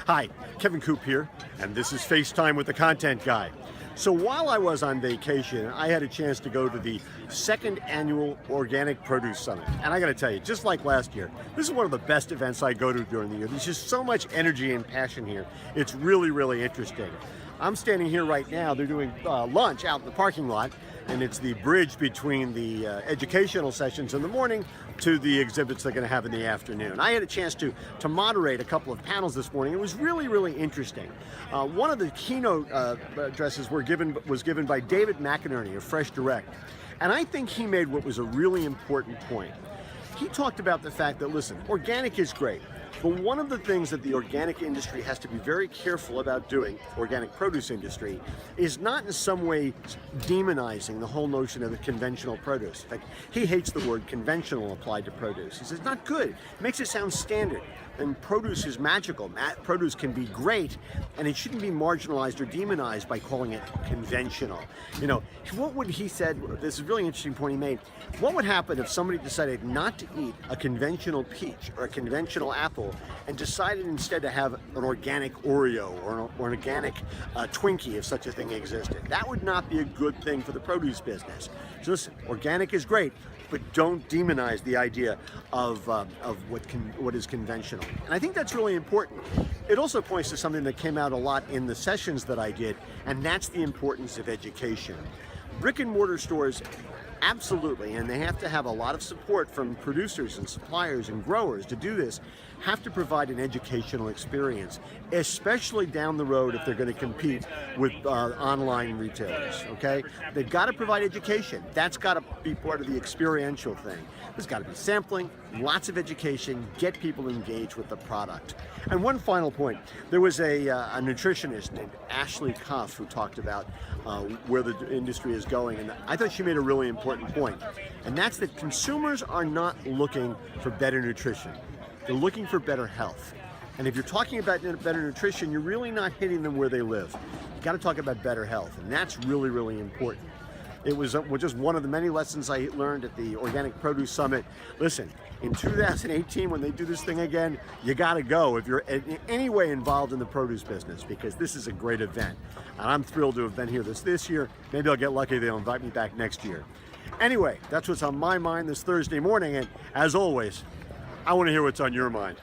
Hi, Kevin Coop here, and this is FaceTime with the Content Guy. So while I was on vacation, I had a chance to go to the second annual Organic Produce Summit. And I gotta tell you, just like last year, this is one of the best events I go to during the year. There's just so much energy and passion here. It's really, really interesting. I'm standing here right now. They're doing lunch out in the parking lot, and it's the bridge between the educational sessions in the morning to the exhibits they're going to have in the afternoon. I had a chance to moderate a couple of panels this morning. It was really, really interesting. One of the keynote addresses was given by David McInerney of Fresh Direct, and I think he made what was a really important point. He talked about the fact that, listen, organic is great. But one of the things that the organic industry has to be very careful about doing, organic produce industry, is not in some way demonizing the whole notion of the conventional produce. In fact, he hates the word conventional applied to produce. He says, not good. It makes it sound standard. And produce is magical. Produce can be great, and it shouldn't be marginalized or demonized by calling it conventional. You know, what would he said, this is a really interesting point he made, what would happen if somebody decided not to eat a conventional peach or a conventional apple and decided instead to have an organic Oreo or an organic Twinkie, if such a thing existed? That would not be a good thing for the produce business. So listen, organic is great, but don't demonize the idea of what is conventional. And I think that's really important. It also points to something that came out a lot in the sessions that I did, and that's the importance of education. Brick and mortar stores, absolutely, and they have to have a lot of support from producers and suppliers and growers to do this, have to provide an educational experience, especially down the road if they're going to compete with online retailers, okay? They've got to provide education. That's got to be part of the experiential thing. There's got to be sampling, lots of education, get people engaged with the product. And one final point, there was a nutritionist named Ashley Cuff who talked about where the industry is going, and I thought she made a really important point, and that's that consumers are not looking for better nutrition. They're looking for better health. And if you're talking about better nutrition, you're really not hitting them where they live. You've got to talk about better health, and that's really, really important. It was just one of the many lessons I learned at the Organic Produce Summit. Listen, in 2018, when they do this thing again, you got to go if you're in any way involved in the produce business, because this is a great event. And I'm thrilled to have been here this year. Maybe I'll get lucky, they'll invite me back next year. Anyway, that's what's on my mind this Thursday morning, and as always, I want to hear what's on your mind.